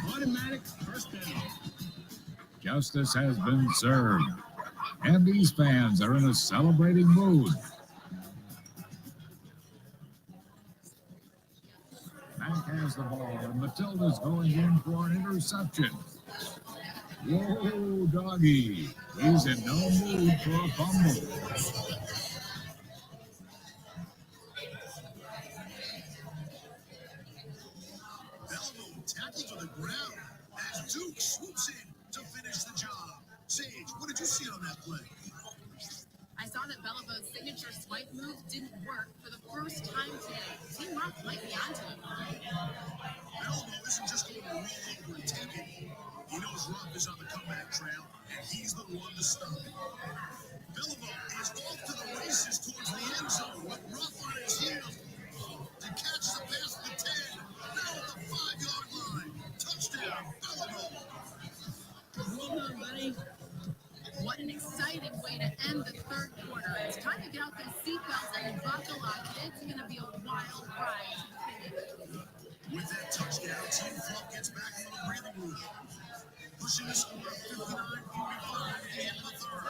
Automatic first down. Justice has been served, and these fans are in a celebrating mood. Mac has the ball, and Matilda's going in for an interception. Whoa, doggy. He's in no mood for a fumble. Belleville tackled to the ground as Duke swoops in to finish the job. Sage, what did you see on that play? I saw that Belleville's signature swipe move didn't work for the first time today. Team Rock might be onto it. Belleville isn't just going to roll over and take it. He knows Ruff is on the comeback trail, and he's the one to stop it. Belleville is off to the races towards the end zone with Ruff on his heels to catch the pass to 10. Now at the 5-yard line. Touchdown, Belleville. Hold on, buddy. What an exciting way to end the third quarter. It's time to get out those seatbelts and buckle up. It's going to be a wild ride to the finish. With that touchdown, Team Fluff gets back into the breathing room, pushing the score 59-45 at the end of the third.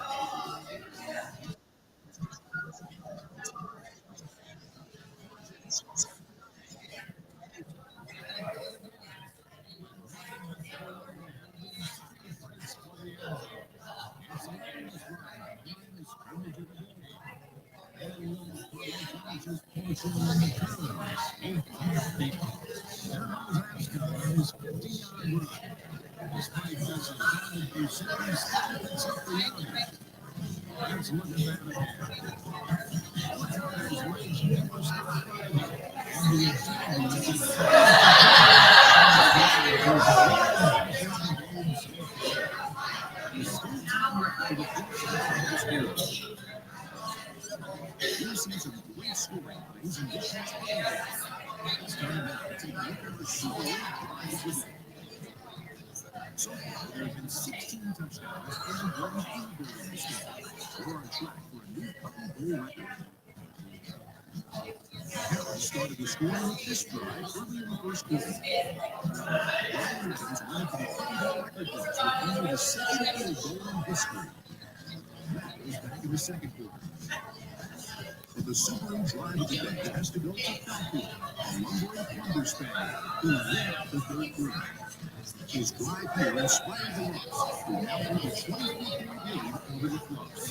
So far, there have been 16 touchdowns and 1 field goal in this game. We're on track for a new Puppy Bowl record. Harris started the scoring with this drive early in the first quarter. Ryan Adams led for the Puppy Bowl record books with only the second field goal in history. That was back in the second quarter. But the Subaru drive of the day has to go to Falcon, a lumbering lumber Spaniard who led the third quarter. His drive here inspired the Ross, who now hold a 24-point lead over the Fluffs.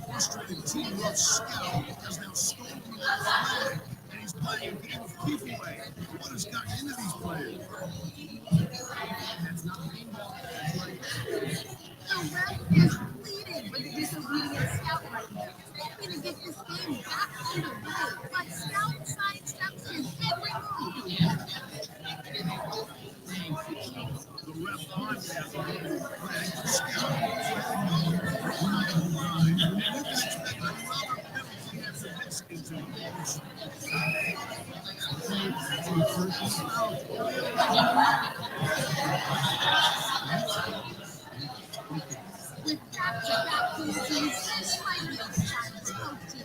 Frustrated Team Ruff scout has now stolen the flag, and he's playing a game of keep away. What has gotten into these players? That's not being well. The ref is pleading with the disobedient scout right now. Hoping to get this game back underway, but scout sidesteps his every move. The ref podcast on the flag. Scout. With back-to-back penalties, this might be a time to coach to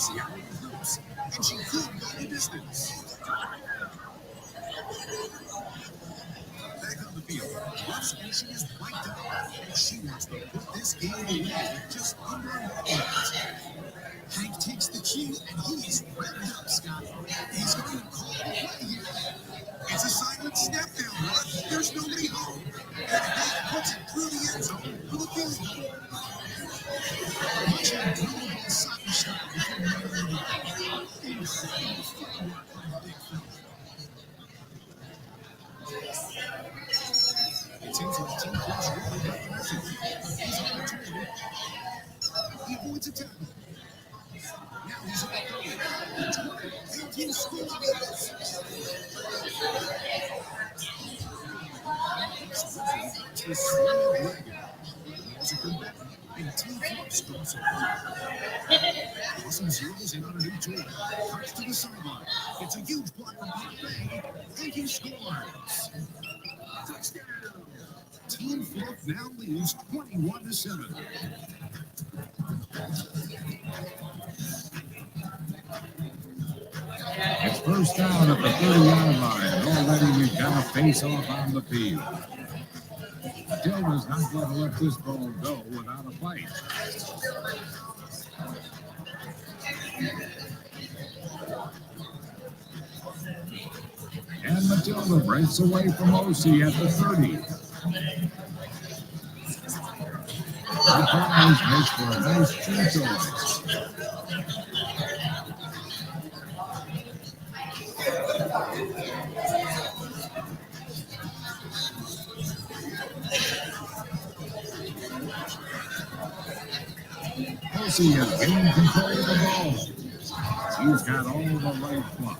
Seattle loops, and she could go the distance. Back on the field, Ruff's mission is wiped out, and she wants to put this game away with just under a minute. Hank takes the cue, and he's revved up, Scott. He's going to call the play here. It's a silent step down, Ruff. There's nobody home. And Hank puts it through the end zone for the field goal. Watch him dribble the ball soccer style before moving incredible footwork by the big fella. chance of his team close really got the message. He's on the 20. He avoids a tackle. Now he's on the 30. And he scores. To slam dragon. He has a good back, and Team Flop starts it. Awesome zeros in on a new toy. Cuts to the sideline. It's a huge block from Buffet, and he scores. Touchdown. Team Flop now leads 21-7. It's first down at the 30-yard line. Already we've got a face-off on the field. Matilda's not going to let this ball go without a fight. And Matilda breaks away from OC at the 30. The prize makes for a nice chew toy. Kelsey has gained control of the ball. She's got all the right block.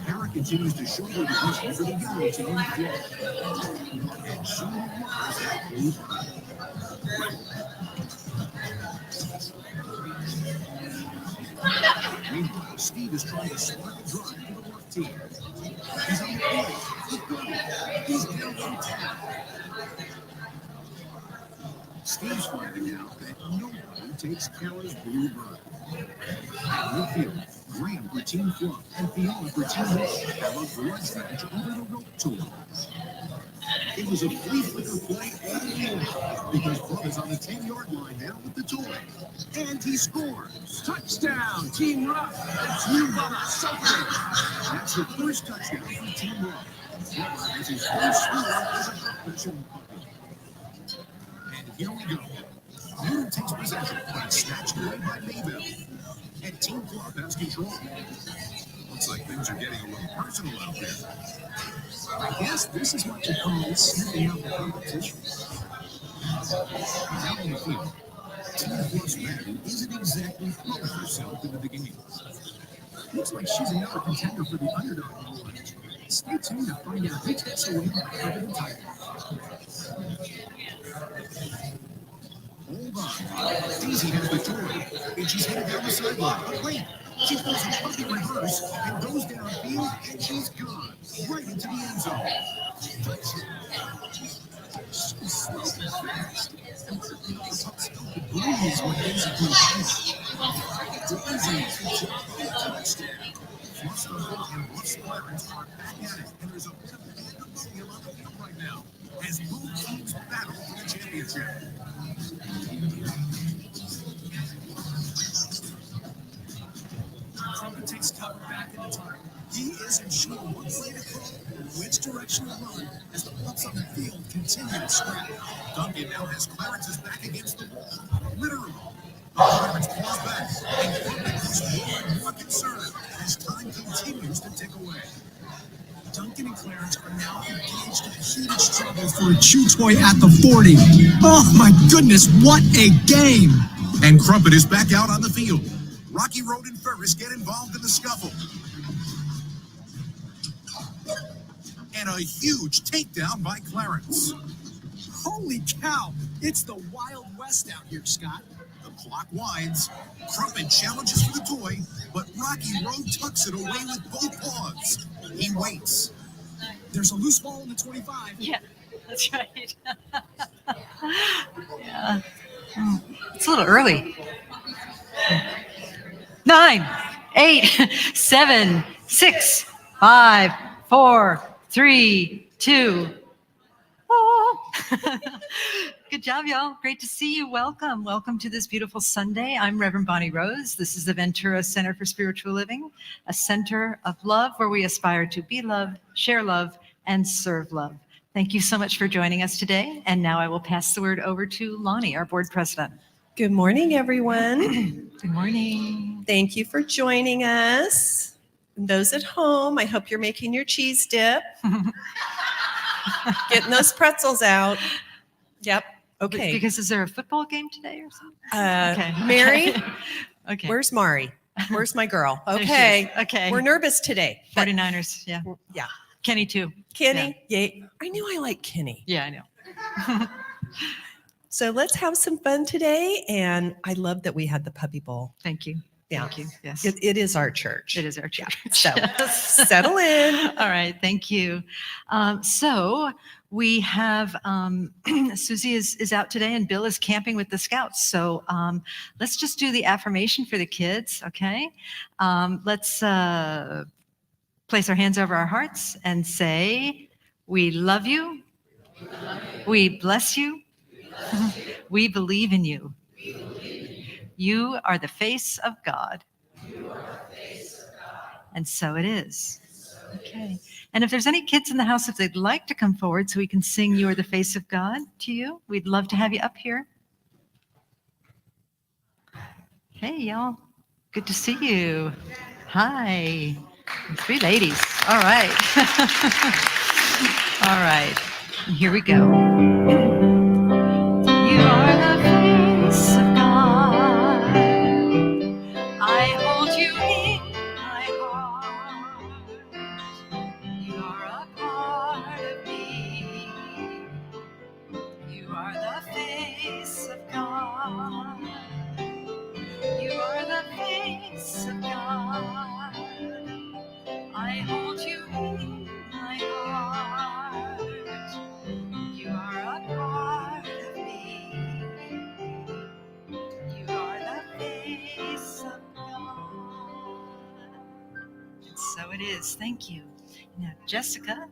Harry continues to show the division for the yellow team. And she was that blue. Meanwhile, Steve is trying to spark a drive for the left team. He's on the play. He's down on 10. Steve's finding out that nobody takes Kara's blue bird. At midfield, Graham for Team Flop and Fiona for Team Rock have a grudge match over the rope tool. It was a flea flicker play all along because Flop is on the 10-yard line now with the toy. And he scores. Touchdown, Team Rock. That's you, Bubba. Something. That's the first touchdown for Team Rock. Bubba has his first score as a professional puppy. And here we go. Newton takes possession, but it's snatched away by Maybell. And Team Flop has control. Looks like things are getting a little personal out there. I guess this is what you call sniffing out the competition. Down on the field, Team Flop's Maddie isn't exactly throwing herself into the game. Looks like she's another contender for the underdog award. Stay tuned to find out who takes away the coveted title. Hold on. Daisy has the toy, and she's headed down the sideline. But wait, she pulls a puppy reverse and goes downfield, and she's gone right into the end zone. She's slow and fast. And the pup still could breathe when Daisy goes down. Daisy, touchdown. Fluff's the ball, and Russ Clarence are back at it. And there's a bit of pandemonium on the field right now as both teams battle for the championship. Trumpet takes cover back in the time. He isn't sure what play to call or which direction to run as the pups on the field continue to scrap. Duncan now has Clarence's back against the wall. Literally. Clarence claws back, and Trumpet is more and more concerned as time continues to tick away. Duncan and Clarence are now engaged in a heated struggle for a chew toy at the 40. Oh my goodness, what a game! And Crumpet is back out on the field. Rocky Road and Ferris get involved in the scuffle. And a huge takedown by Clarence. Holy cow, it's the Wild West out here, Scott. The clock winds. Crumpet challenges for the toy, but Rocky Road tucks it away with both paws. He waits. There's a loose ball in the 25. Yeah, that's right. Yeah. Oh, it's a little early. 9, 8, 7, 6, 5, 4, 3, 2. Oh. Good job, y'all. Great to see you. Welcome. Welcome to this beautiful Sunday. I'm Reverend Bonnie Rose. This is the Ventura Center for Spiritual Living, a center of love where we aspire to be loved, share love, and serve love. Thank you so much for joining us today. And now I will pass the word over to Lonnie, our board president. Good morning, everyone. Good morning. Thank you for joining us. And those at home, I hope you're making your cheese dip. Getting those pretzels out. Yep. Okay. Because is there a football game today or something? Okay. Mary, Okay. where's Mari? Where's my girl? There she Okay. is. Okay. We're nervous today. but- 49ers. Yeah. Yeah. Kenny too. Kenny, yay. I knew I liked Kenny. Yeah, I know. So let's have some fun today. And I love that we had the Puppy Bowl. Thank you. Yeah. Thank you. Yes. It is our church. It is our church. So Yes. settle in. All right. Thank you. So we have Susie is out today and Bill is camping with the Scouts. So let's just do the affirmation for the kids. Okay. Let's place our hands over our hearts and say, we love you. We bless you. We believe in you. You are the face of God. And so it is. Okay. And if there's any kids in the house, if they'd like to come forward so we can sing You Are the Face of God to you, we'd love to have you up here. Hey, y'all. Good to see you. Hi. 3 ladies. All right. All right. Here we go. You are the face of God. I hold you in my heart. You are a part of me. You are the face of God. You are the face of God. I hold you in my heart. You are a part of me. You are the face of God. And so it is. Thank you. Now, Jessica,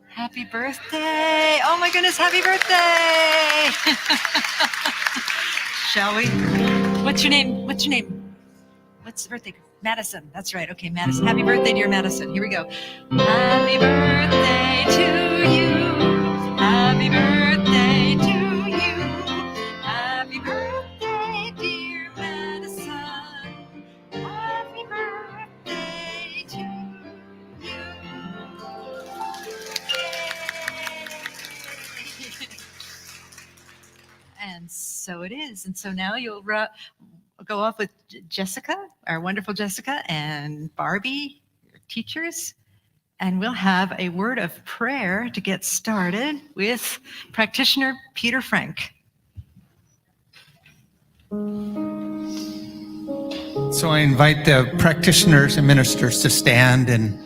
happy birthday. Oh my goodness, happy birthday. Shall we? What's your name? What's your name? What's the birthday? Madison. That's right. Okay, Madison. Happy birthday, dear Madison. Here we go. Happy birthday to you. Happy birthday to you. Happy birthday, dear Madison. Happy birthday to you. Yay. And so it is. And so now you'll go off with Jessica, our wonderful Jessica, and Barbie, your teachers, and we'll have a word of prayer to get started with practitioner Peter Frank. So I invite the practitioners and ministers to stand, and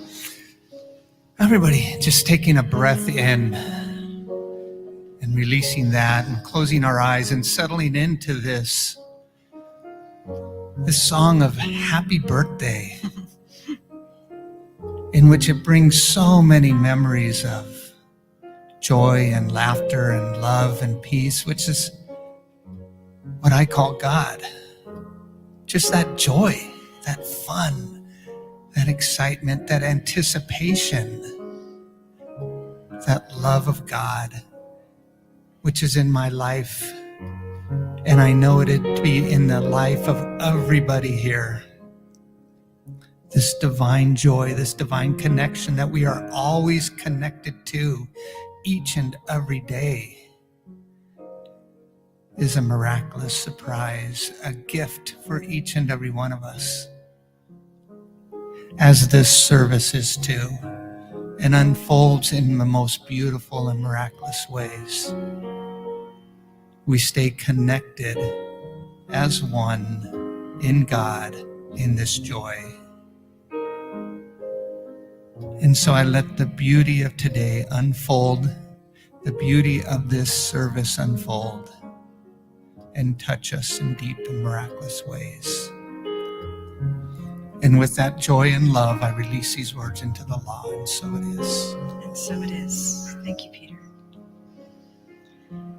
everybody just taking a breath in and releasing that and closing our eyes and settling into this song of happy birthday, in which it brings so many memories of joy and laughter and love and peace, which is what I call God. Just that joy, that fun, that excitement, that anticipation, that love of God, which is in my life. And I know it to be in the life of everybody here. This divine joy, this divine connection that we are always connected to each and every day is a miraculous surprise, a gift for each and every one of us. As this service is too, and unfolds in the most beautiful and miraculous ways. We stay connected as one in God in this joy. And so I let the beauty of today unfold, the beauty of this service unfold, and touch us in deep and miraculous ways. And with that joy and love, I release these words into the law, and so it is. And so it is. Thank you, Peter.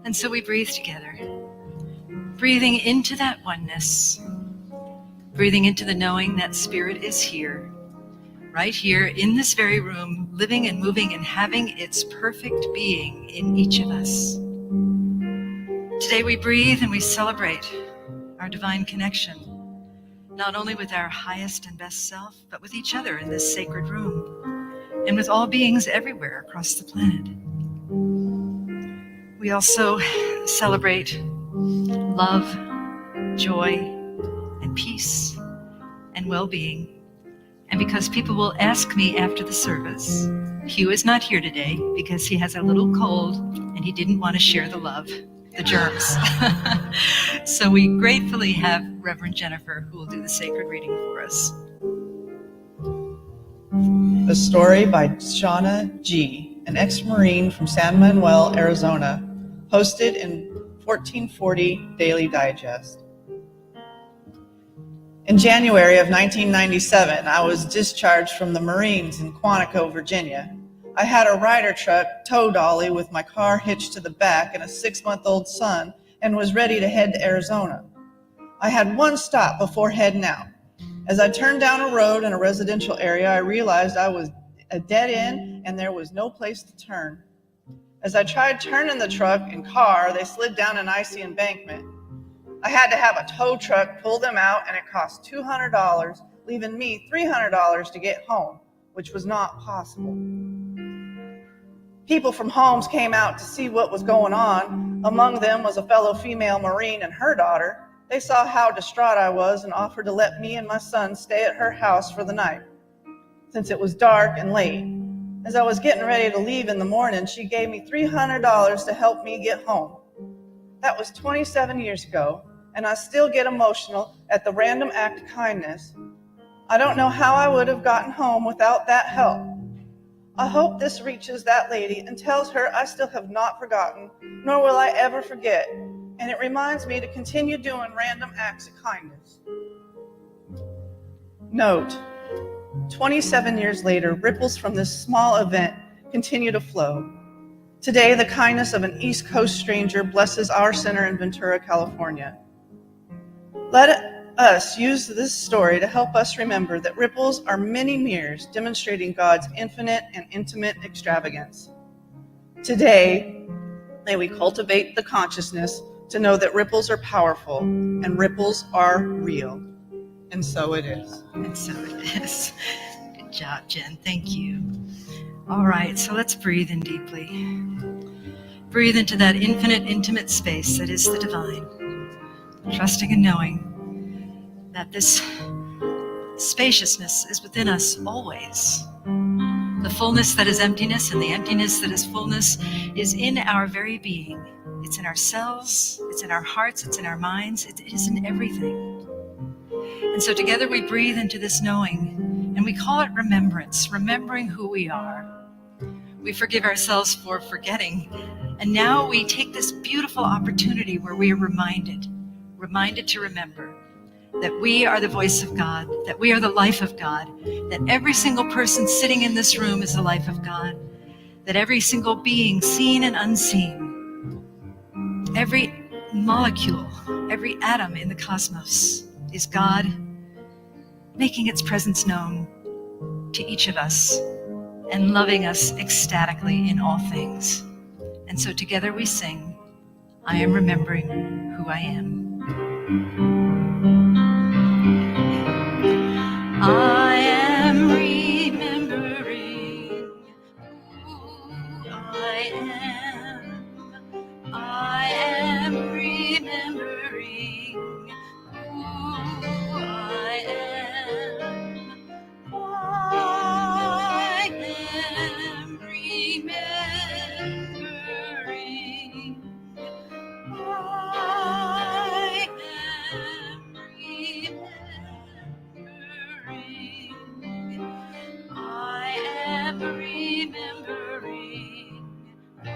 And so we breathe together, breathing into that oneness, breathing into the knowing that Spirit is here, right here in this very room, living and moving and having its perfect being in each of us. Today we breathe and we celebrate our divine connection, not only with our highest and best self, but with each other in this sacred room, and with all beings everywhere across the planet. We also celebrate love, joy, and peace, and well-being. And because people will ask me after the service, Hugh is not here today because he has a little cold and he didn't want to share the love, the germs. So we gratefully have Reverend Jennifer, who will do the sacred reading for us. A story by Shauna G., an ex-Marine from San Manuel, Arizona, posted in 1440 Daily Digest. In January of 1997, I was discharged from the Marines in Quantico, Virginia. I had a Ryder truck tow dolly with my car hitched to the back and a 6-month-old son and was ready to head to Arizona. I had one stop before heading out. As I turned down a road in a residential area, I realized I was a dead end and there was no place to turn. As I tried turning the truck and car, they slid down an icy embankment. I had to have a tow truck pull them out, and it cost $200, leaving me $300 to get home, which was not possible. People from homes came out to see what was going on. Among them was a fellow female Marine and her daughter. They saw how distraught I was and offered to let me and my son stay at her house for the night, since it was dark and late. As I was getting ready to leave in the morning, she gave me $300 to help me get home. That was 27 years ago, and I still get emotional at the random act of kindness. I don't know how I would have gotten home without that help. I hope this reaches that lady and tells her I still have not forgotten, nor will I ever forget, and it reminds me to continue doing random acts of kindness. Note, 27 years later, ripples from this small event continue to flow. Today, the kindness of an East Coast stranger blesses our center in Ventura, California. Let us use this story to help us remember that ripples are many mirrors demonstrating God's infinite and intimate extravagance. Today, may we cultivate the consciousness to know that ripples are powerful and ripples are real. And so it is. And so it is. Good job, Jen. Thank you. All right, so let's breathe in deeply. Breathe into that infinite, intimate space that is the divine. Trusting and knowing that this spaciousness is within us always. The fullness that is emptiness and the emptiness that is fullness is in our very being. It's in our cells, it's in our hearts, it's in our minds, it is in everything. And so together we breathe into this knowing, and we call it remembrance, remembering who we are. We forgive ourselves for forgetting, and now we take this beautiful opportunity where we are reminded to remember that we are the voice of God, that we are the life of God, that every single person sitting in this room is the life of God, that every single being, seen and unseen, every molecule, every atom in the cosmos is God making its presence known to each of us and loving us ecstatically in all things. And so together we sing, I am remembering who I am. I am remembering who I am. I am remembering who I am. I am remembering. I am remembering. I am remembering who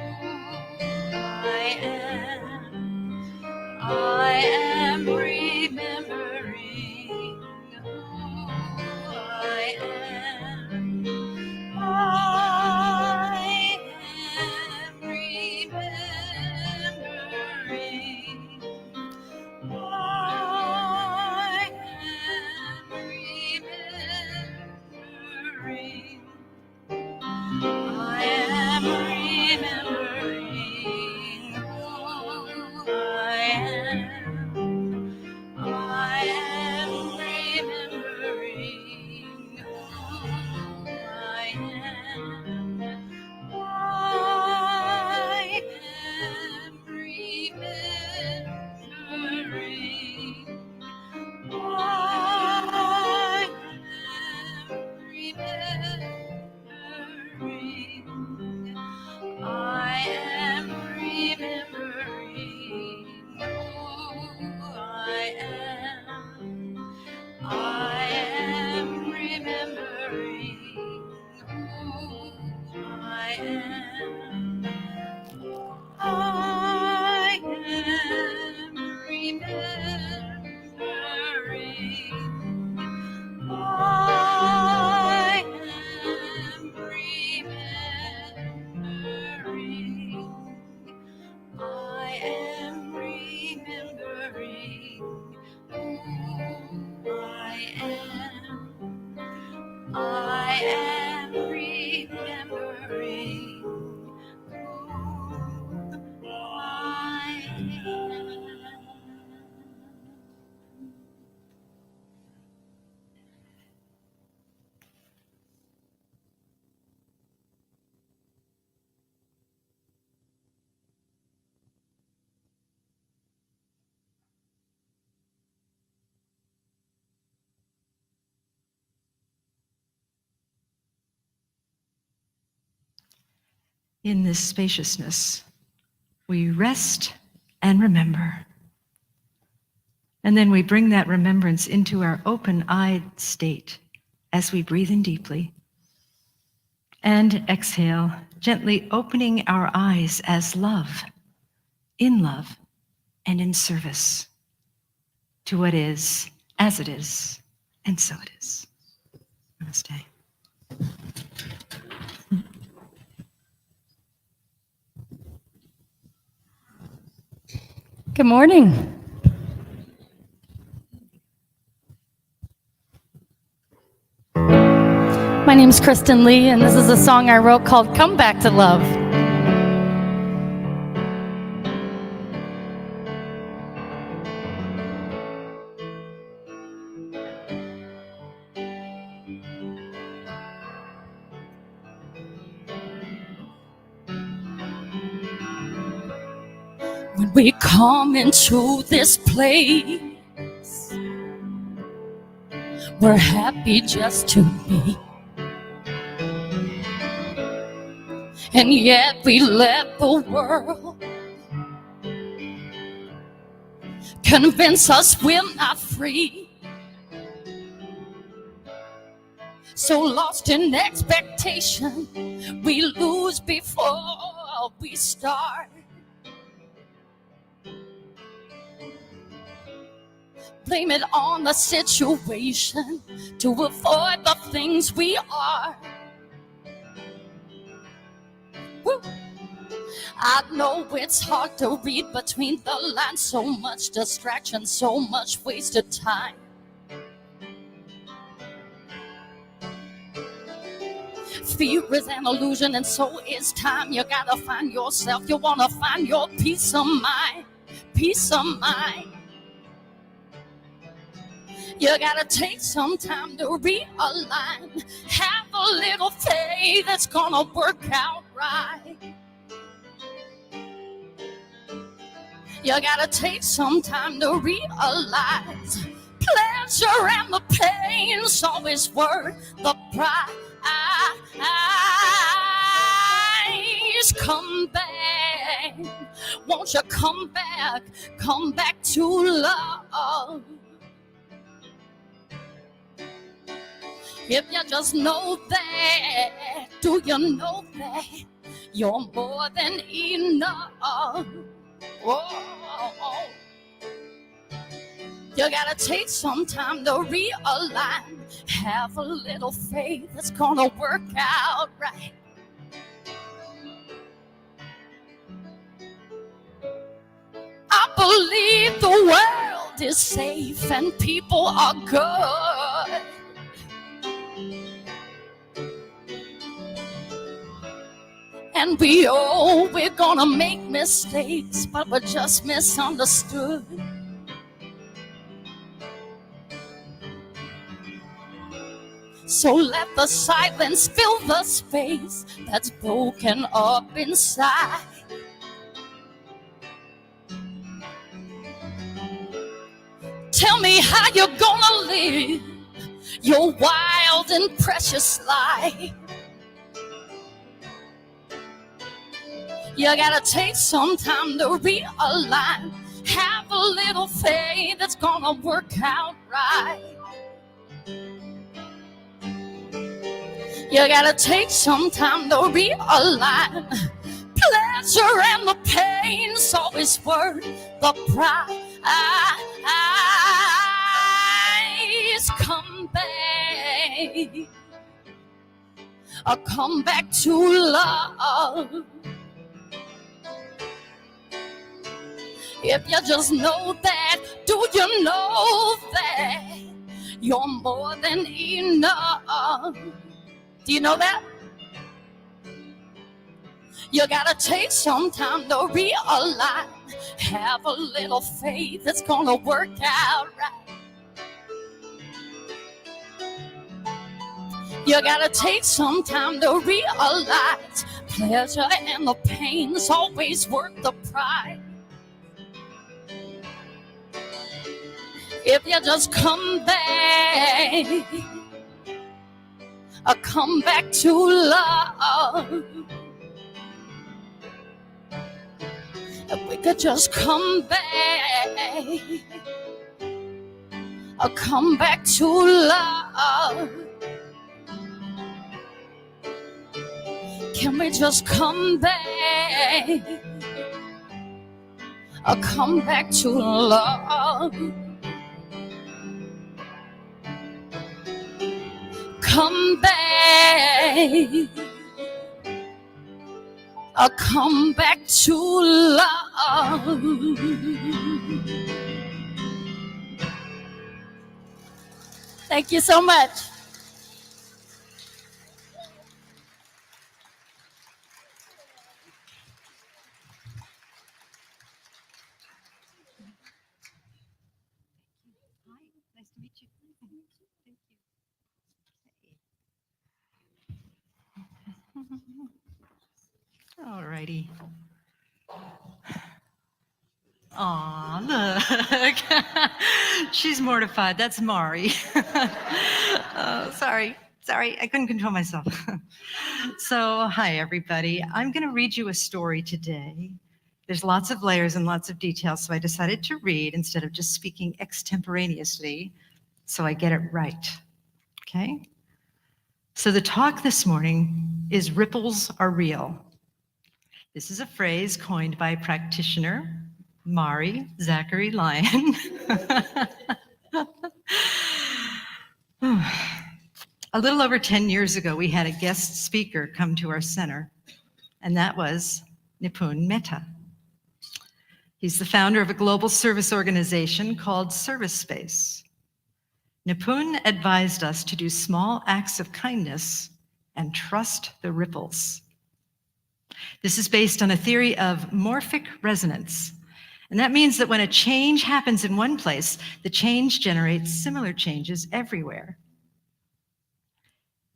I am. I am remembering who I am. I am remembering. In this spaciousness, we rest and remember. And then we bring that remembrance into our open-eyed state as we breathe in deeply. And exhale, gently opening our eyes as love, and in service to what is, as it is, and so it is. Namaste. Good morning. My name is Kristen Lee, and this is a song I wrote called Come Back to Love. When we come into this place, we're happy just to be. And yet we let the world convince us we're not free. So lost in expectation, we lose before we start. Blame it on the situation to avoid the things we are. Woo. I know it's hard to read between the lines, so much distraction, so much wasted time. Fear is an illusion and so is time. You gotta find yourself, you wanna find your peace of mind, peace of mind. You gotta take some time to realign. Have a little faith, it's gonna work out right. You gotta take some time to realize pleasure and the pain's always worth the price. Come back, won't you come back to love. If you just know that, do you know that you're more than enough? Oh. You gotta take some time to realign. Have a little faith, it's gonna work out right. I believe the world is safe and people are good. And we're gonna make mistakes, but we're just misunderstood. So let the silence fill the space that's broken up inside. Tell me how you're gonna live your wild and precious life. You gotta take some time to realign. Have a little faith, it's gonna work out right. You gotta take some time to realign. Pleasure and the pain's always worth the price. Come back, come back to love. If you just know that, do you know that you're more than enough? Do you know that? You gotta take some time to realign. Have a little faith, it's gonna work out right. You gotta take some time to realize pleasure and the pain's always worth the price. If you just come back, come back to love. could just come back to love? Can we just come back to love? Come back to love. Thank you so much. Hi, nice to meet you. Thank you. All righty. Aw, look. She's mortified. That's Mari. Oh, sorry. Sorry, I couldn't control myself. So, hi, everybody. I'm going to read you a story today. There's lots of layers and lots of details, so I decided to read instead of just speaking extemporaneously, so I get it right. Okay? So, the talk this morning is Ripples Are Real. This is a phrase coined by practitioner Mari Zachary Lyon. A little over 10 years ago, we had a guest speaker come to our center, and that was Nipun Mehta. He's the founder of a global service organization called Service Space. Nipun advised us to do small acts of kindness and trust the ripples. This is based on a theory of morphic resonance. And that means that when a change happens in one place, the change generates similar changes everywhere.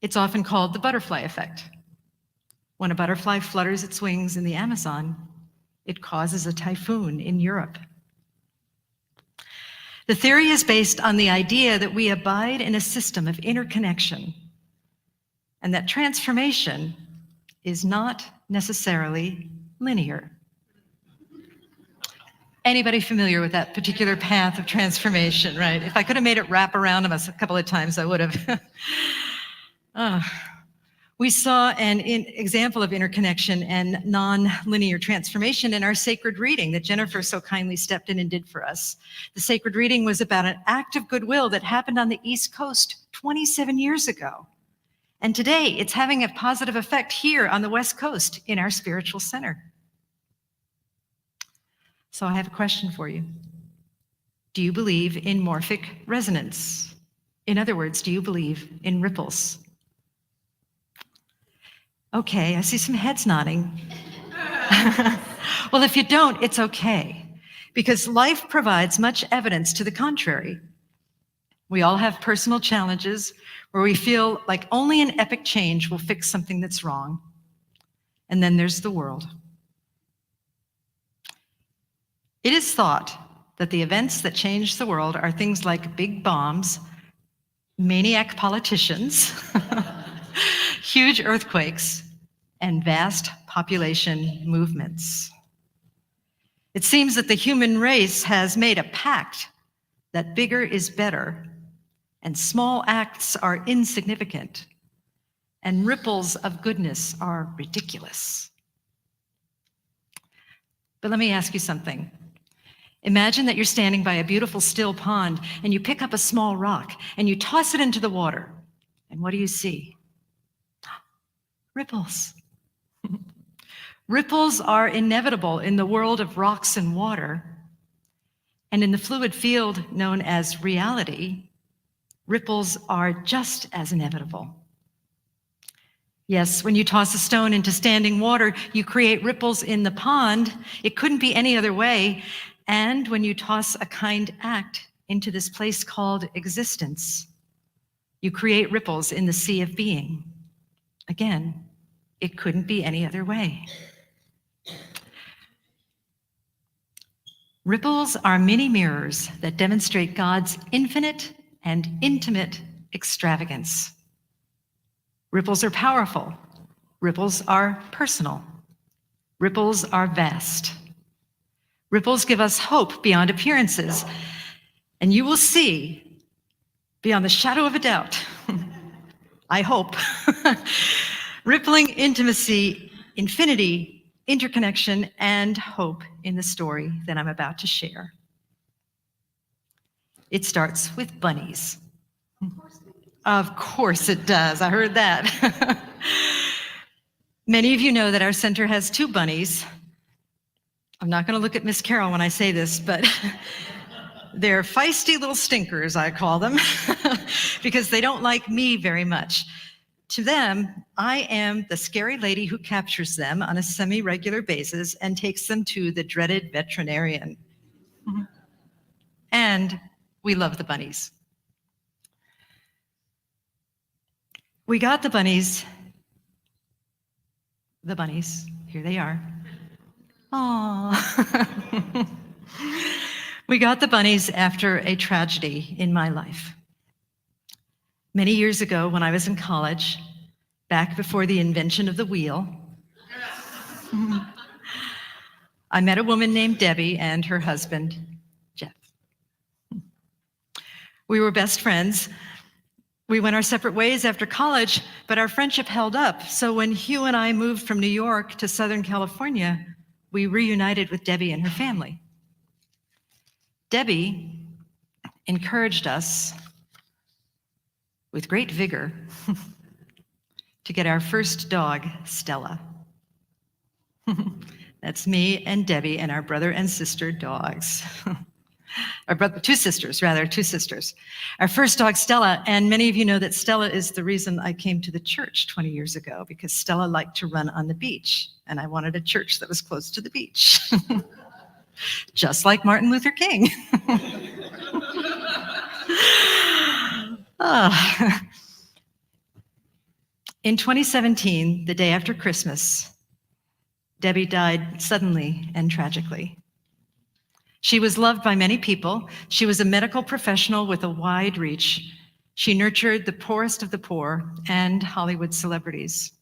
It's often called the butterfly effect. When a butterfly flutters its wings in the Amazon, it causes a typhoon in Europe. The theory is based on the idea that we abide in a system of interconnection and that transformation is not necessarily linear. Anybody familiar with that particular path of transformation, right? If I could have made it wrap around us a couple of times, I would have. We saw an example of interconnection and non-linear transformation in our sacred reading that Jennifer so kindly stepped in and did for us. The sacred reading was about an act of goodwill that happened on the East Coast 27 years ago. And today, it's having a positive effect here on the West Coast in our spiritual center. So I have a question for you. Do you believe in morphic resonance? In other words, do you believe in ripples? Okay, I see some heads nodding. Well, if you don't, it's okay, because life provides much evidence to the contrary. We all have personal challenges where we feel like only an epic change will fix something that's wrong. And then there's the world. It is thought that the events that change the world are things like big bombs, maniac politicians, huge earthquakes, and vast population movements. It seems that the human race has made a pact that bigger is better, and small acts are insignificant, and ripples of goodness are ridiculous. But let me ask you something. Imagine that you're standing by a beautiful still pond, and you pick up a small rock, and you toss it into the water. And what do you see? Ripples. Ripples are inevitable in the world of rocks and water. And in the fluid field known as reality, ripples are just as inevitable. Yes, when you toss a stone into standing water, you create ripples in the pond. It couldn't be any other way. And when you toss a kind act into this place called existence, you create ripples in the sea of being. Again, it couldn't be any other way. Ripples are mini mirrors that demonstrate God's infinite and intimate extravagance. Ripples are powerful. Ripples are personal. Ripples are vast. Ripples give us hope beyond appearances. And you will see, beyond the shadow of a doubt, I hope, rippling intimacy, infinity, interconnection, and hope in the story that I'm about to share. It starts with bunnies. Of course it does. I heard that. Many of you know that our center has 2 bunnies. I'm not going to look at Miss Carol when I say this, but they're feisty little stinkers, I call them, because they don't like me very much. To them, I am the scary lady who captures them on a semi-regular basis and takes them to the dreaded veterinarian. And we love the bunnies. We got the bunnies, here they are. Aww. We got the bunnies after a tragedy in my life. Many years ago, when I was in college, back before the invention of the wheel, I met a woman named Debbie and her husband, Jeff. We were best friends. We went our separate ways after college, but our friendship held up. So when Hugh and I moved from New York to Southern California, we reunited with Debbie and her family. Debbie encouraged us with great vigor to get our first dog, Stella. That's me and Debbie and our brother and sister dogs. Two sisters. Our first dog, Stella, and many of you know that Stella is the reason I came to the church 20 years ago, because Stella liked to run on the beach, and I wanted a church that was close to the beach. Just like Martin Luther King. In 2017, the day after Christmas, Debbie died suddenly and tragically. She was loved by many people. She was a medical professional with a wide reach. She nurtured the poorest of the poor and Hollywood celebrities.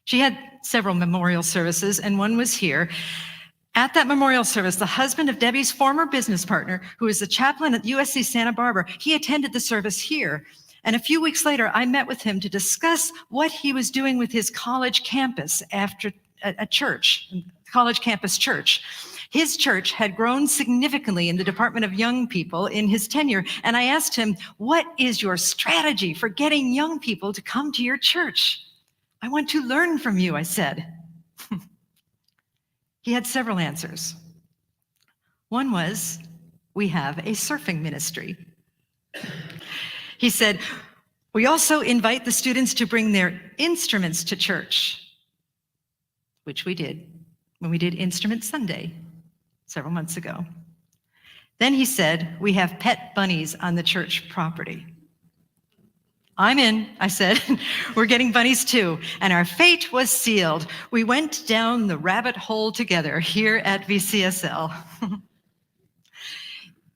She had several memorial services, and one was here. At that memorial service, the husband of Debbie's former business partner, who is the chaplain at USC Santa Barbara, he attended the service here. And a few weeks later, I met with him to discuss what he was doing with his college campus after a church, college campus church. His church had grown significantly in the Department of Young People in his tenure, and I asked him, what is your strategy for getting young people to come to your church? I want to learn from you, I said. He had several answers. One was, we have a surfing ministry. He said, we also invite the students to bring their instruments to church, which we did when we did Instrument Sunday several months ago. Then he said, we have pet bunnies on the church property. I'm in, I said. We're getting bunnies too. And our fate was sealed. We went down the rabbit hole together here at VCSL.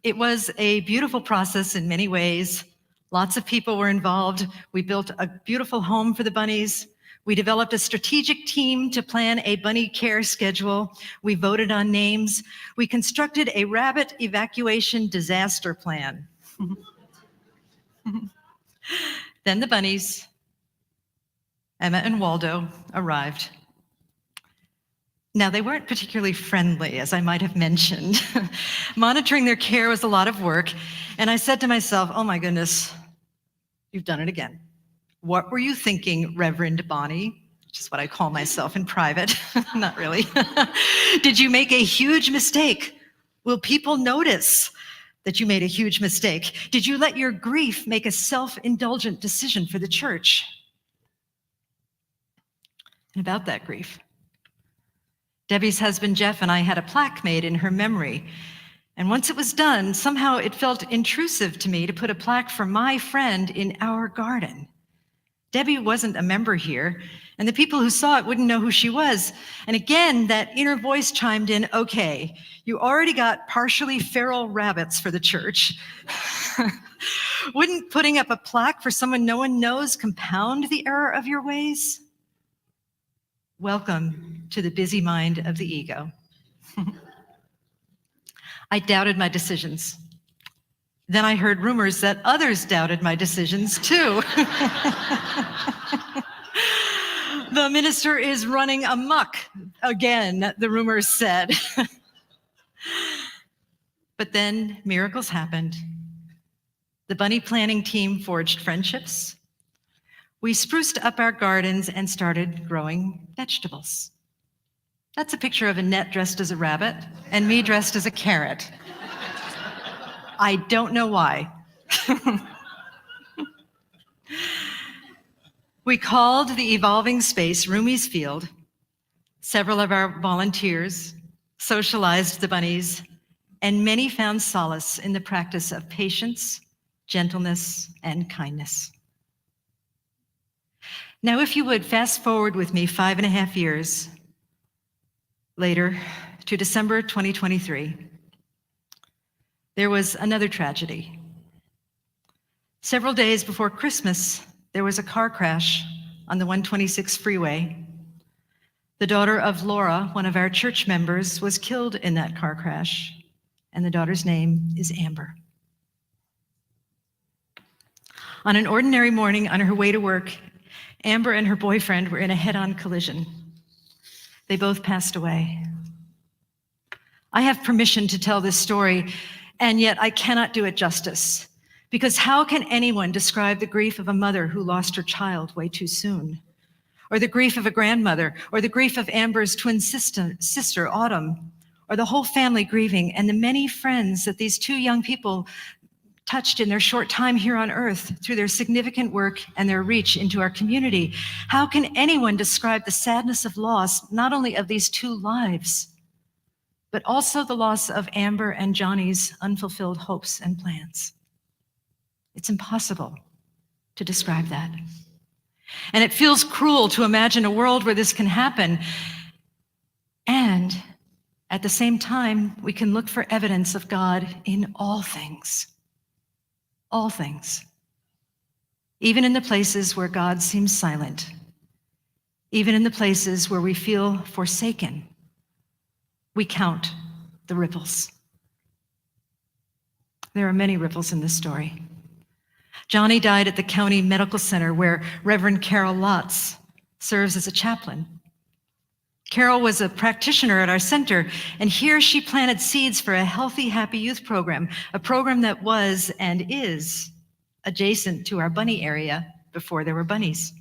It was a beautiful process in many ways. Lots of people were involved. We built a beautiful home for the bunnies. We developed a strategic team to plan a bunny care schedule. We voted on names. We constructed a rabbit evacuation disaster plan. Then the bunnies, Emma and Waldo, arrived. Now, they weren't particularly friendly, as I might have mentioned. Monitoring their care was a lot of work, and I said to myself, oh my goodness, you've done it again. What were you thinking, Reverend Bonnie? Which is what I call myself in private. Not really. Did you make a huge mistake? Will people notice that you made a huge mistake? Did you let your grief make a self-indulgent decision for the church? And about that grief, Debbie's husband, Jeff, and I had a plaque made in her memory. And once it was done, somehow it felt intrusive to me to put a plaque for my friend in our garden. Debbie wasn't a member here, and the people who saw it wouldn't know who she was. And again, that inner voice chimed in, okay, you already got partially feral rabbits for the church. Wouldn't putting up a plaque for someone no one knows compound the error of your ways? Welcome to the busy mind of the ego. I doubted my decisions. Then I heard rumors that others doubted my decisions too. The minister is running amok again, the rumors said. But then miracles happened. The bunny planning team forged friendships. We spruced up our gardens and started growing vegetables. That's a picture of Annette dressed as a rabbit and me dressed as a carrot. I don't know why. We called the evolving space Rumi's Field. Several of our volunteers socialized the bunnies, and many found solace in the practice of patience, gentleness, and kindness. Now, if you would fast forward with me 5.5 years later to December 2023, there was another tragedy. Several days before Christmas, there was a car crash on the 126 freeway. The daughter of Laura, one of our church members, was killed in that car crash, and the daughter's name is Amber. On an ordinary morning on her way to work, Amber and her boyfriend were in a head-on collision. They both passed away. I have permission to tell this story, and yet I cannot do it justice. Because how can anyone describe the grief of a mother who lost her child way too soon? Or the grief of a grandmother, or the grief of Amber's twin sister, Autumn, or the whole family grieving, and the many friends that these two young people touched in their short time here on earth through their significant work and their reach into our community? How can anyone describe the sadness of loss, not only of these two lives, but also the loss of Amber and Johnny's unfulfilled hopes and plans? It's impossible to describe that. And it feels cruel to imagine a world where this can happen. And at the same time, we can look for evidence of God in all things. All things. Even in the places where God seems silent. Even in the places where we feel forsaken. We count the ripples. There are many ripples in this story. Johnny died at the county medical center where Reverend Carol Lotz serves as a chaplain. Carol was a practitioner at our center, and here she planted seeds for a healthy, happy youth program, a program that was and is adjacent to our bunny area before there were bunnies.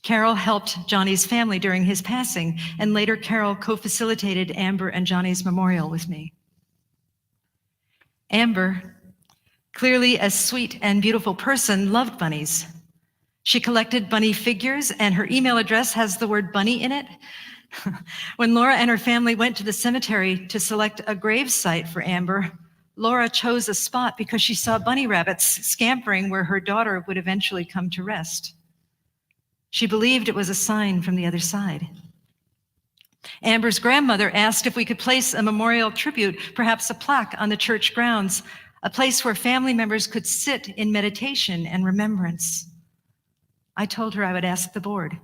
Carol helped Johnny's family during his passing, and later Carol co-facilitated Amber and Johnny's memorial with me. Amber, clearly a sweet and beautiful person, loved bunnies. She collected bunny figures, and her email address has the word bunny in it. When Laura and her family went to the cemetery to select a grave site for Amber, Laura chose a spot because she saw bunny rabbits scampering where her daughter would eventually come to rest. She believed it was a sign from the other side. Amber's grandmother asked if we could place a memorial tribute, perhaps a plaque on the church grounds, a place where family members could sit in meditation and remembrance. I told her I would ask the board.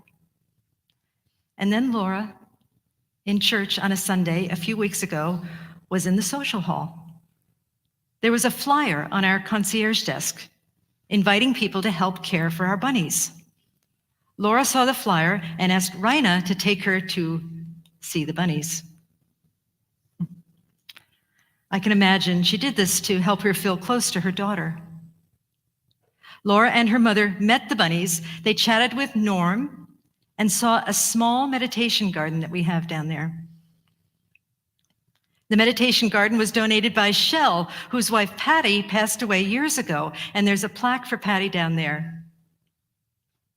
And then Laura, in church on a Sunday a few weeks ago, was in the social hall. There was a flyer on our concierge desk inviting people to help care for our bunnies. Laura saw the flyer and asked Rhina to take her to see the bunnies. I can imagine she did this to help her feel close to her daughter. Laura and her mother met the bunnies. They chatted with Norm and saw a small meditation garden that we have down there. The meditation garden was donated by Shell, whose wife Patty passed away years ago, and there's a plaque for Patty down there.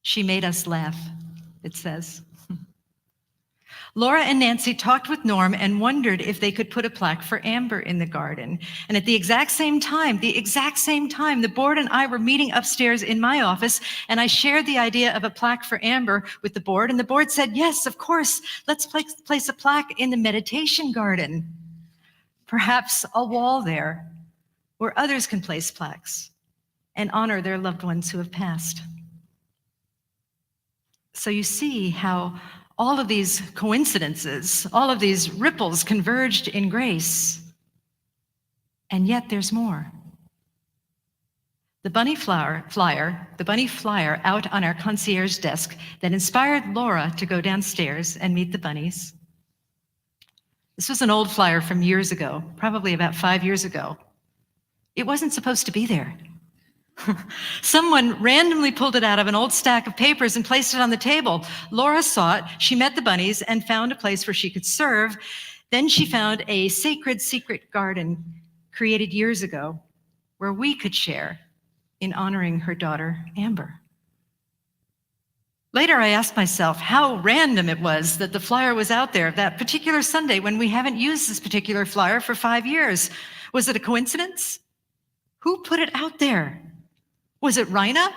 She made us laugh, it says. Laura and Nancy talked with Norm and wondered if they could put a plaque for Amber in the garden. And at the exact same time, the board and I were meeting upstairs in my office, and I shared the idea of a plaque for Amber with the board, and the board said, yes, of course, let's place a plaque in the meditation garden. Perhaps a wall there where others can place plaques and honor their loved ones who have passed. So you see how all of these coincidences, all of these ripples converged in grace And yet there's more. The bunny flyer out on our concierge desk that inspired Laura to go downstairs and meet the bunnies. This was an old flyer from years ago, probably about 5 years ago. It wasn't supposed to be there. Someone randomly pulled it out of an old stack of papers and placed it on the table. Laura saw it, she met the bunnies and found a place where she could serve. Then she found a sacred secret garden created years ago where we could share in honoring her daughter, Amber. Later, I asked myself how random it was that the flyer was out there that particular Sunday when we haven't used this particular flyer for 5 years. Was it a coincidence? Who put it out there? Was it Rhina?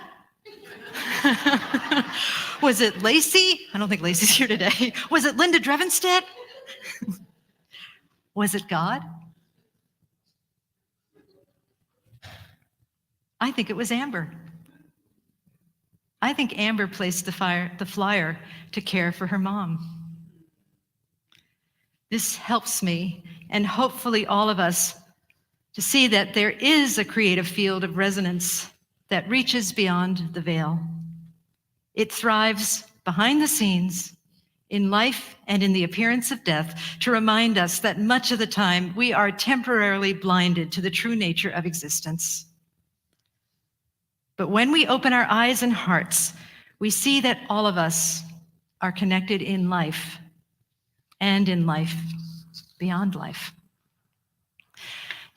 Was it Lacey? I don't think Lacey's here today. Was it Linda Drevenstedt? Was it God? I think it was Amber. I think Amber placed the flyer to care for her mom. This helps me, and hopefully all of us, to see that there is a creative field of resonance that reaches beyond the veil. It thrives behind the scenes, in life and in the appearance of death, to remind us that much of the time we are temporarily blinded to the true nature of existence. But when we open our eyes and hearts, we see that all of us are connected in life and in life beyond life.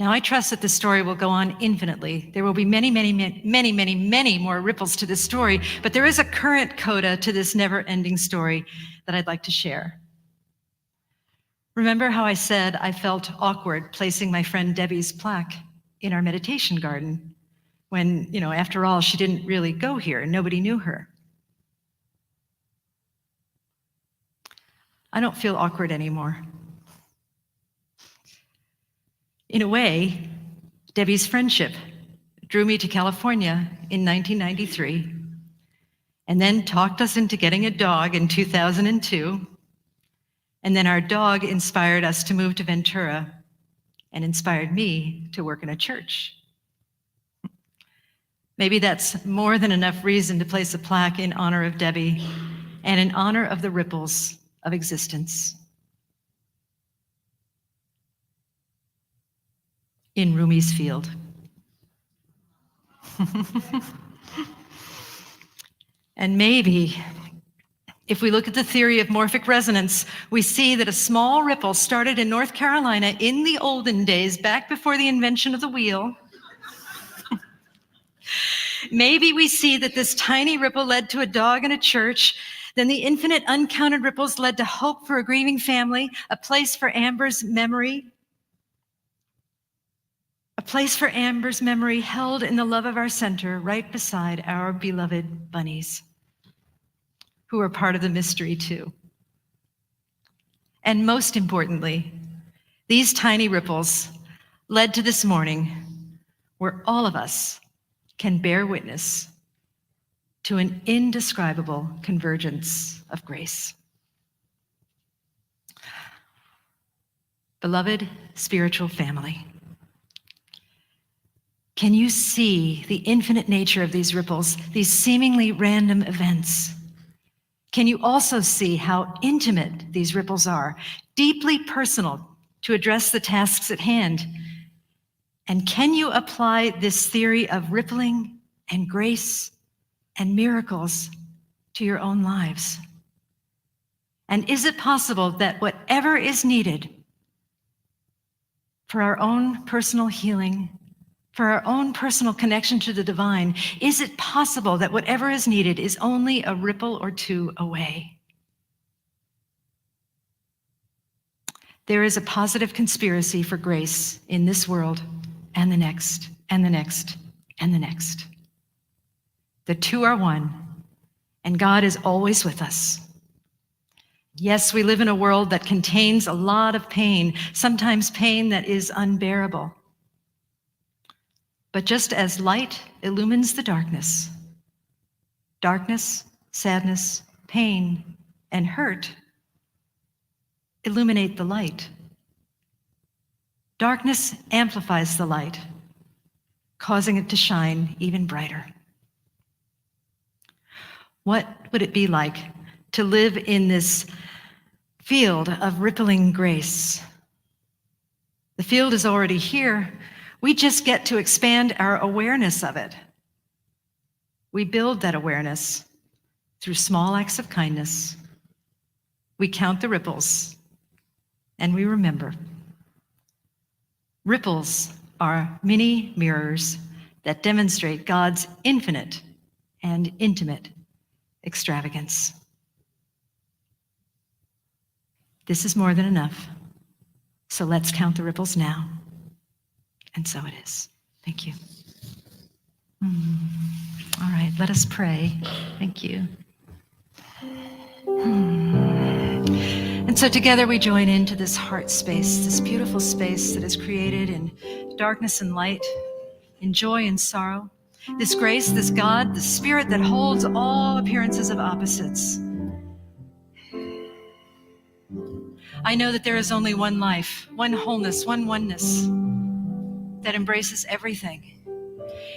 Now, I trust that this story will go on infinitely. There will be many, many, many, many, many, many more ripples to this story, but there is a current coda to this never-ending story that I'd like to share. Remember how I said I felt awkward placing my friend Debbie's plaque in our meditation garden when, after all, she didn't really go here and nobody knew her? I don't feel awkward anymore. In a way, Debbie's friendship drew me to California in 1993 and then talked us into getting a dog in 2002. And then our dog inspired us to move to Ventura and inspired me to work in a church. Maybe that's more than enough reason to place a plaque in honor of Debbie and in honor of the ripples of existence. In Rumi's field. And maybe, if we look at the theory of morphic resonance, we see that a small ripple started in North Carolina in the olden days, back before the invention of the wheel. Maybe we see that this tiny ripple led to a dog in a church. Then the infinite uncounted ripples led to hope for a grieving family, a place for Amber's memory. A place for Amber's memory held in the love of our center, right beside our beloved bunnies, who are part of the mystery too. And most importantly, these tiny ripples led to this morning where all of us can bear witness to an indescribable convergence of grace. Beloved spiritual family, can you see the infinite nature of these ripples, these seemingly random events? Can you also see how intimate these ripples are, deeply personal to address the tasks at hand? And can you apply this theory of rippling and grace and miracles to your own lives? And is it possible that whatever is needed for our own personal healing, for our own personal connection to the divine, is it possible that whatever is needed is only a ripple or two away? There is a positive conspiracy for grace in this world and the next, and the next, and the next. The two are one, and God is always with us. Yes, we live in a world that contains a lot of pain, sometimes pain that is unbearable. But just as light illumines the darkness, darkness, sadness, pain, and hurt illuminate the light. Darkness amplifies the light, causing it to shine even brighter. What would it be like to live in this field of rippling grace? The field is already here. We just get to expand our awareness of it. We build that awareness through small acts of kindness. We count the ripples, and we remember. Ripples are mini mirrors that demonstrate God's infinite and intimate extravagance. This is more than enough. So let's count the ripples now. And so it is. Thank you. All right, let us pray. Thank you. And so together we join into this heart space, this beautiful space that is created in darkness and light, in joy and sorrow. This grace, this God, the spirit that holds all appearances of opposites. I know that there is only one life, one wholeness, one oneness that embraces everything.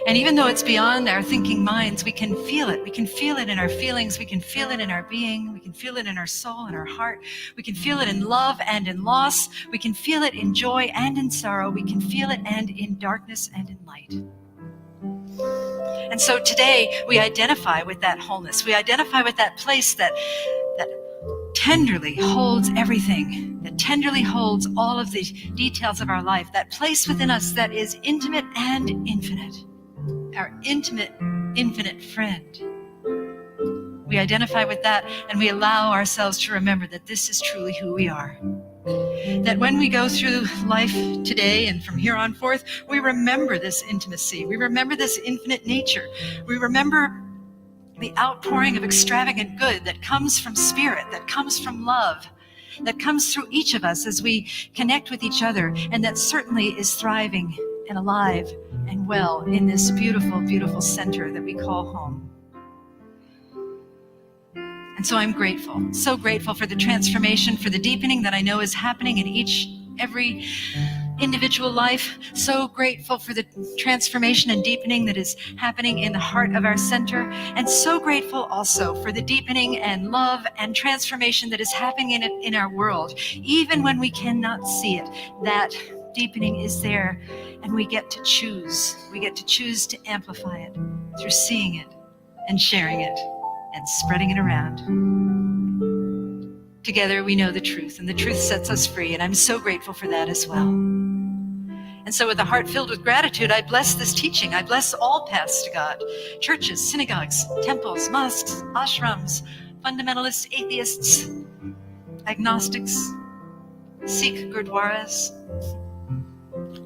And even though it's beyond our thinking minds, we can feel it. We can feel it in our feelings. We can feel it in our being. We can feel it in our soul and our heart. We can feel it in love and in loss. We can feel it in joy and in sorrow. We can feel it and in darkness and in light. And so today we identify with that wholeness. We identify with that place that tenderly holds everything, that tenderly holds all of the details of our life, that place within us that is intimate and infinite, our intimate, infinite friend. We identify with that, and we allow ourselves to remember that this is truly who we are. That when we go through life today and from here on forth, we remember this intimacy. We remember this infinite nature. We remember the outpouring of extravagant good that comes from spirit, that comes from love, that comes through each of us as we connect with each other, and that certainly is thriving and alive and well in this beautiful, beautiful center that we call home. And so I'm grateful, so grateful for the transformation, for the deepening that I know is happening in every individual life. So grateful for the transformation and deepening that is happening in the heart of our center. And so grateful also for the deepening and love and transformation that is happening in our world. Even when we cannot see it, that deepening is there, and we get to choose. We get to choose to amplify it through seeing it and sharing it and spreading it around. Together we know the truth, and the truth sets us free, and I'm so grateful for that as well. And so with a heart filled with gratitude, I bless this teaching. I bless all paths to God, churches, synagogues, temples, mosques, ashrams, fundamentalists, atheists, agnostics, Sikh gurdwaras,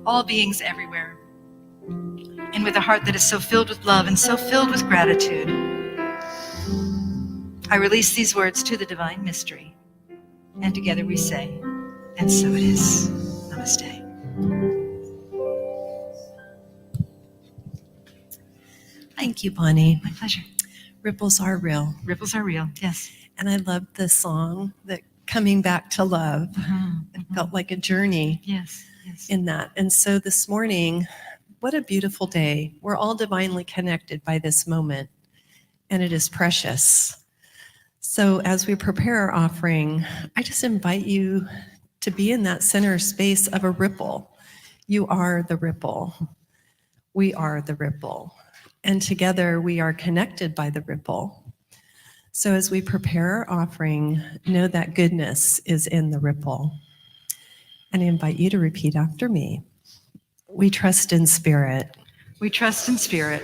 all beings everywhere. And with a heart that is so filled with love and so filled with gratitude, I release these words to the divine mystery. And together we say, and so it is. Namaste. Thank you, Bonnie. My pleasure. Ripples are real. Ripples are real, yes. And I love the song that coming back to love. It felt like a journey Yes, yes. in that. And so this morning, what a beautiful day. We're all divinely connected by this moment, and it is precious. So as we prepare our offering, I just invite you to be in that center space of a ripple. You are the ripple. We are the ripple. And together we are connected by the ripple. So as we prepare our offering, know that goodness is in the ripple. And I invite you to repeat after me. We trust in spirit. We trust in spirit.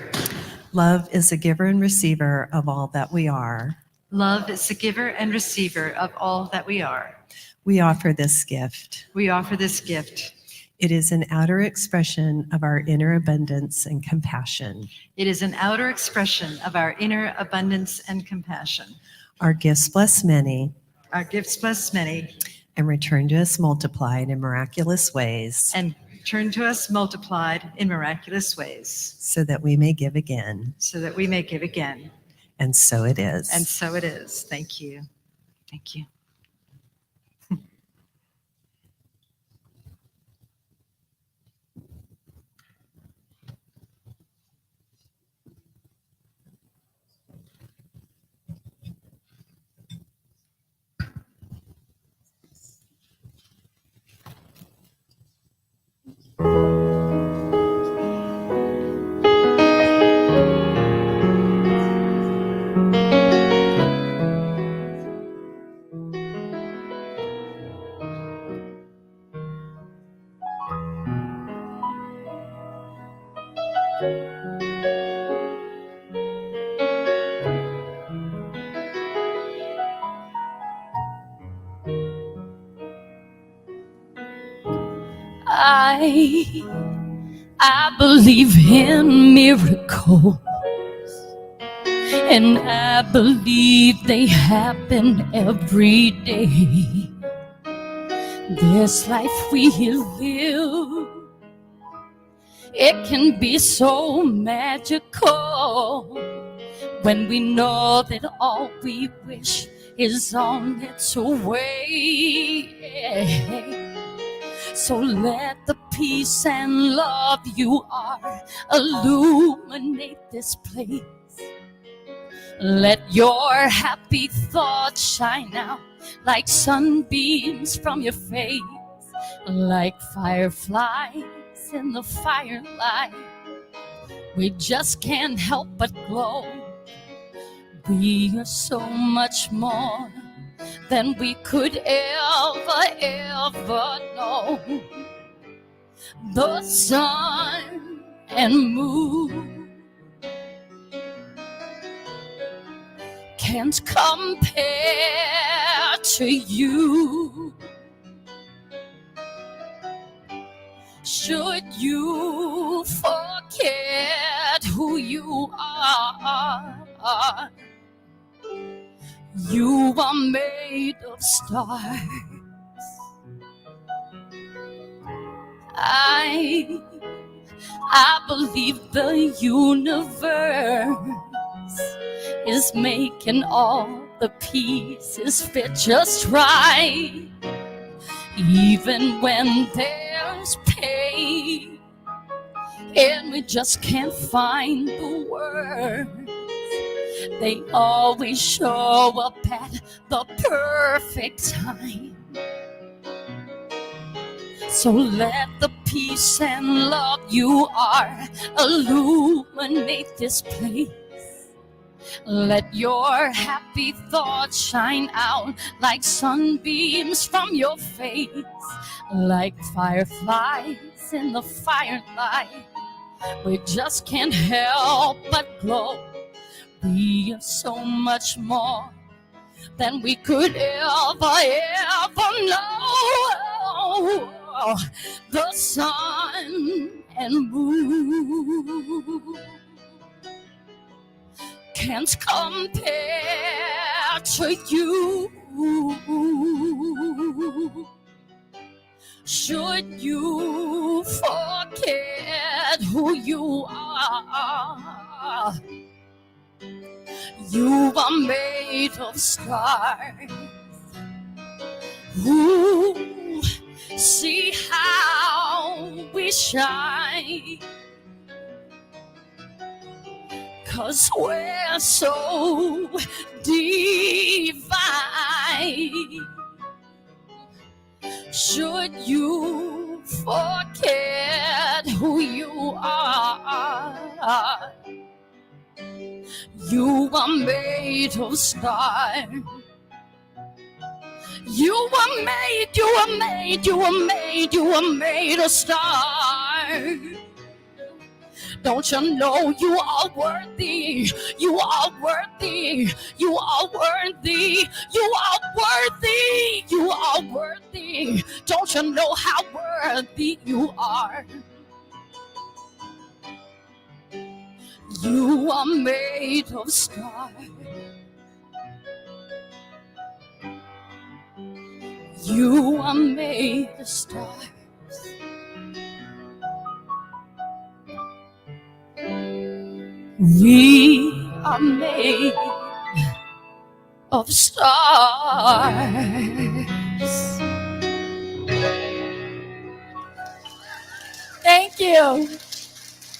Love is a giver and receiver of all that we are. Love is the giver and receiver of all that we are. We offer this gift. We offer this gift. It is an outer expression of our inner abundance and compassion. It is an outer expression of our inner abundance and compassion. Our gifts bless many. Our gifts bless many. And return to us multiplied in miraculous ways. And return to us multiplied in miraculous ways. So that we may give again. So that we may give again. And so it is. And so it is. Thank you. Thank you. I believe in miracles, and I believe they happen every day. This life we live, it can be so magical when we know that all we wish is on its way. So let the peace and love you are illuminate this place. Let your happy thoughts shine out like sunbeams from your face, like fireflies in the firelight. We just can't help but glow. We are so much more than we could ever know. The sun and moon can't compare to you. Should you forget who you are, you are made of stars. I believe the universe is making all the pieces fit just right. Even when there's pain and we just can't find the words, they always show up at the perfect time. So let the peace and love you are illuminate this place. Let your happy thoughts shine out like sunbeams from your face, like fireflies in the firelight. We just can't help but glow. We are so much more than we could ever know. The sun and moon can't compare to you. Should you forget who you are, you are made of stars. Ooh, see how we shine, 'cause we're so divine. Should you forget who you are, you are made of stars. You are made of stars. Don't you know you are worthy? You are worthy. You are worthy. You are worthy. You are worthy. Don't you know how worthy you are? You are made of stars. You are made of stars. We are made of stars. Thank you.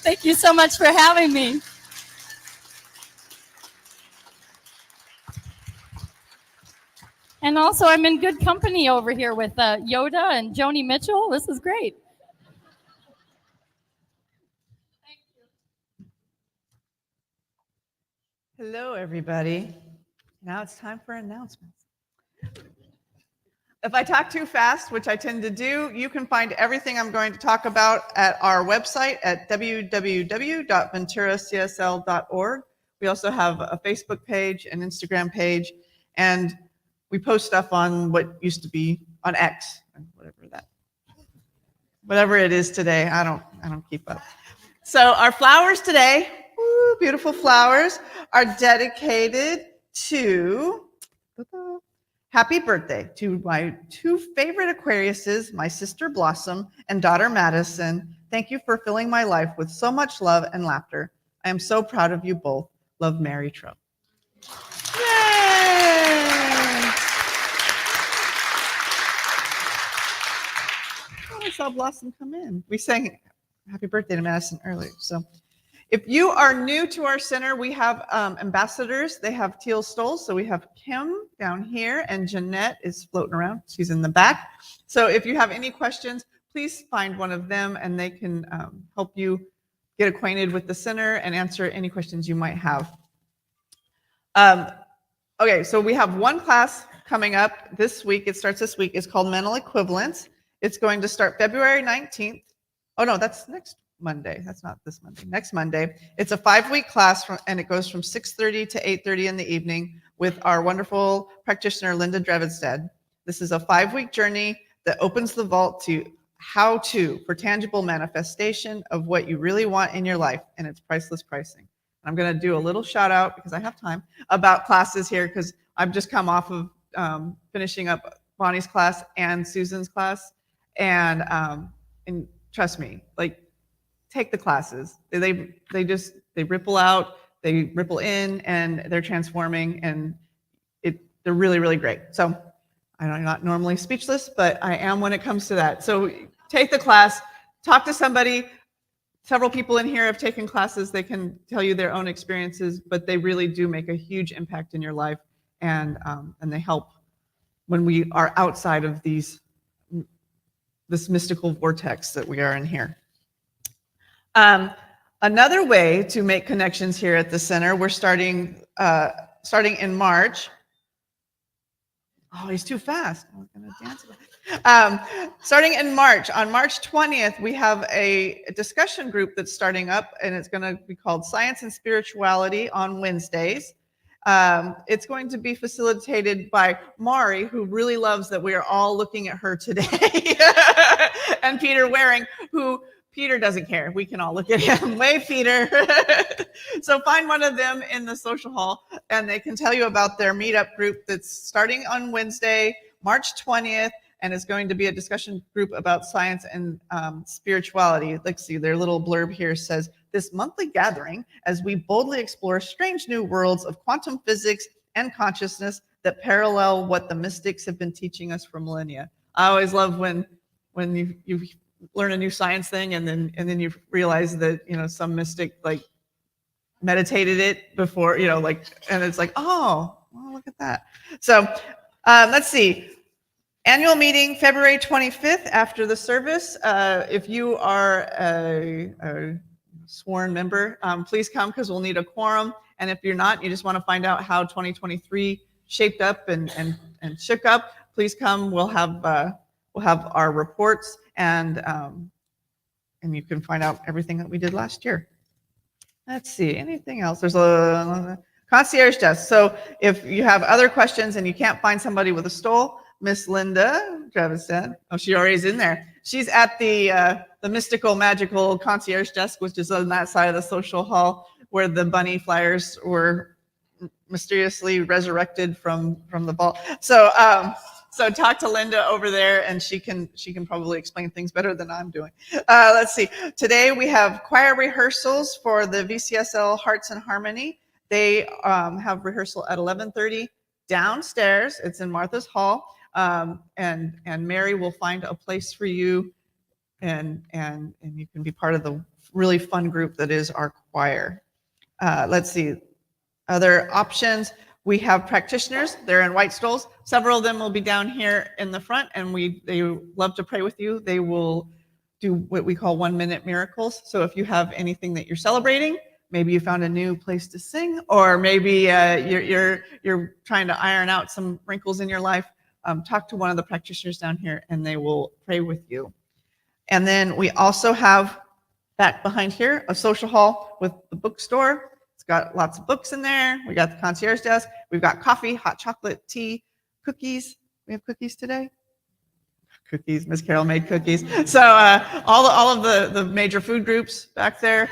Thank you so much for having me. And also, I'm in good company over here with Yoda and Joni Mitchell. This is great. Hello, everybody. Now it's time for announcements. If I talk too fast, which I tend to do, you can find everything I'm going to talk about at our website at www.venturacsl.org. We also have a Facebook page, an Instagram page, and we post stuff on what used to be on X, whatever that. whatever it is today. I don't keep up. So our flowers today, woo, beautiful flowers, are dedicated to happy birthday to my two favorite Aquariuses, my sister Blossom and daughter Madison. Thank you for filling my life with so much love and laughter. I am so proud of you both. Love, Mary Tro. Yay! Oh, I saw Blossom come in. We sang happy birthday to Madison earlier. So if you are new to our center, we have ambassadors. They have teal stoles. So we have Kim down here and Jeanette is floating around. She's in the back. So if you have any questions, please find one of them and they can help you get acquainted with the center and answer any questions you might have. Okay, so we have one class coming up this week. It starts this week. It's called Mental Equivalence. It's going to start February 19th. Oh, no, that's next Monday. That's not this Monday. Next Monday. It's a 5-week class, and it goes from 6:30 to 8:30 in the evening with our wonderful practitioner, Linda Drevedstead. This is a 5-week journey that opens the vault to how-to for tangible manifestation of what you really want in your life, and it's priceless pricing. I'm going to do a little shout out because I have time about classes here because I've just come off of finishing up Bonnie's class and Susan's class. And trust me, like take the classes. They ripple out, they ripple in, and they're transforming, and they're really, really great. So I'm not normally speechless, but I am when it comes to that. So take the class, talk to somebody. Several people in here have taken classes. They can tell you their own experiences, but they really do make a huge impact in your life, and they help when we are outside of this mystical vortex that we are in here. Another way to make connections here at the center, we're starting in March. Oh, he's too fast. I'm gonna dance. Starting in March, on March 20th, we have a discussion group that's starting up, and it's going to be called Science and Spirituality on Wednesdays. It's going to be facilitated by Mari, who really loves that we are all looking at her today, and Peter Waring, who Peter doesn't care. We can all look at him. Wave, Peter. So find one of them in the social hall, and they can tell you about their meetup group that's starting on Wednesday, March 20th, and it's going to be a discussion group about science and spirituality. Let's see, their little blurb here says, this monthly gathering, as we boldly explore strange new worlds of quantum physics and consciousness that parallel what the mystics have been teaching us for millennia. I always love when you learn a new science thing and then you realize that some mystic like meditated it before, and it's like, oh, well, look at that. So let's see. Annual meeting February 25th after the service. If you are a sworn member, please come because we'll need a quorum. And if you're not, you just want to find out how 2023 shaped up and shook up, please come. We'll have our reports and you can find out everything that we did last year. Let's see, anything else? There's a concierge desk. So if you have other questions and you can't find somebody with a stole, Miss Linda Travis said, oh, she already is in there. She's at the mystical, magical concierge desk, which is on that side of the social hall where the bunny flyers were mysteriously resurrected from the vault. So talk to Linda over there, and she can probably explain things better than I'm doing. Let's see. Today we have choir rehearsals for the VCSL Hearts and Harmony. They have rehearsal at 11:30 downstairs. It's in Martha's Hall. And Mary will find a place for you, and you can be part of the really fun group that is our choir. Let's see, other options. We have practitioners. They're in white stoles. Several of them will be down here in the front, and they love to pray with you. They will do what we call 1-minute miracles. So if you have anything that you're celebrating, maybe you found a new place to sing, or maybe you're trying to iron out some wrinkles in your life, talk to one of the practitioners down here and they will pray with you. And then we also have back behind here a social hall with the bookstore. It's got lots of books in there. We got the concierge desk. We've got coffee, hot chocolate, tea, cookies. We have cookies today. Cookies. Miss Carol made cookies. So all of the major food groups back there.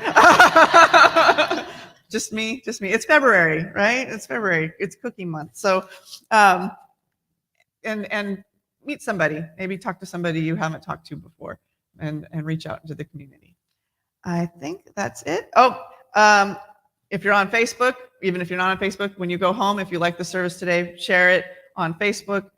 Just me. It's February, right? It's February. It's cookie month. So, and meet somebody. Maybe talk to somebody you haven't talked to before, and reach out into the community. I think that's it. Oh, if you're on Facebook, even if you're not on Facebook, when you go home, if you like the service today, share it on Facebook.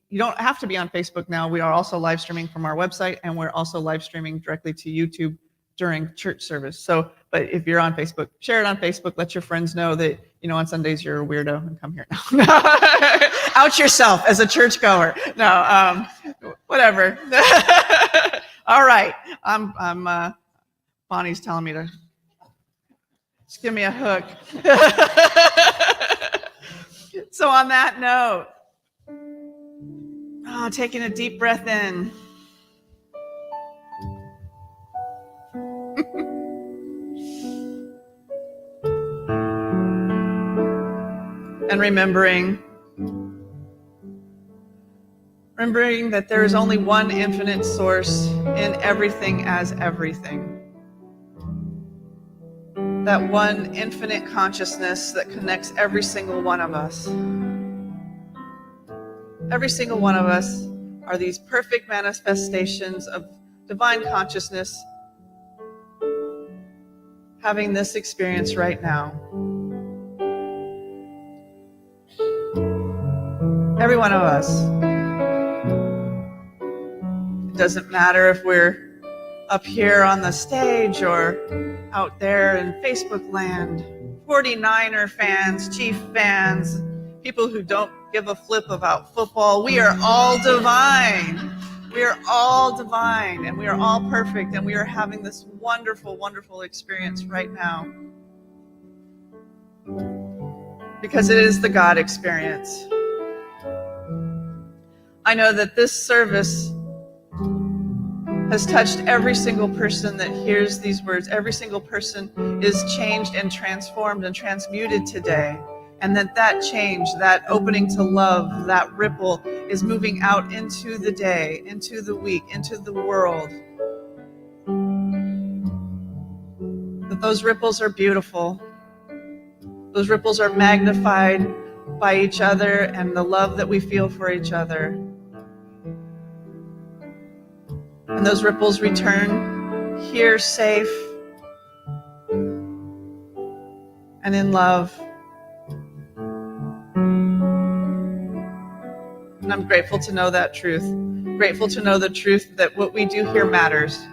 You don't have to be on Facebook now. We are also live streaming from our website, and we're also live streaming directly to YouTube during church service. So, but if you're on Facebook, share it on Facebook. Let your friends know that, on Sundays you're a weirdo and come here. No. Out yourself as a churchgoer. No, whatever. All right. Bonnie's telling me to just give me a hook. So on that note, taking a deep breath in. And remembering that there is only one infinite source in everything as everything. That one infinite consciousness that connects every single one of us. Every single one of us are these perfect manifestations of divine consciousness having this experience right now. Every one of us. It doesn't matter if we're up here on the stage or out there in Facebook land. 49er fans, Chief fans, people who don't give a flip about football. We are all divine. We are all divine, and we are all perfect, and we are having this wonderful, wonderful experience right now. Because it is the God experience. I know that this service has touched every single person that hears these words. Every single person is changed and transformed and transmuted today. And that change, that opening to love, that ripple is moving out into the day, into the week, into the world. That those ripples are beautiful. Those ripples are magnified by each other and the love that we feel for each other. And those ripples return here safe and in love. And I'm grateful to know that truth. Grateful to know the truth that what we do here matters.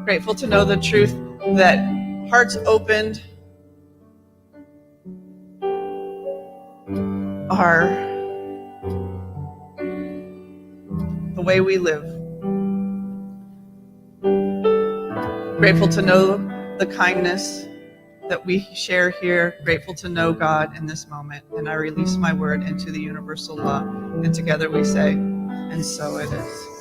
Grateful to know the truth that hearts opened are the way we live. Grateful to know the kindness that we share here. Grateful to know God in this moment. And I release my word into the universal law. And together we say, and so it is.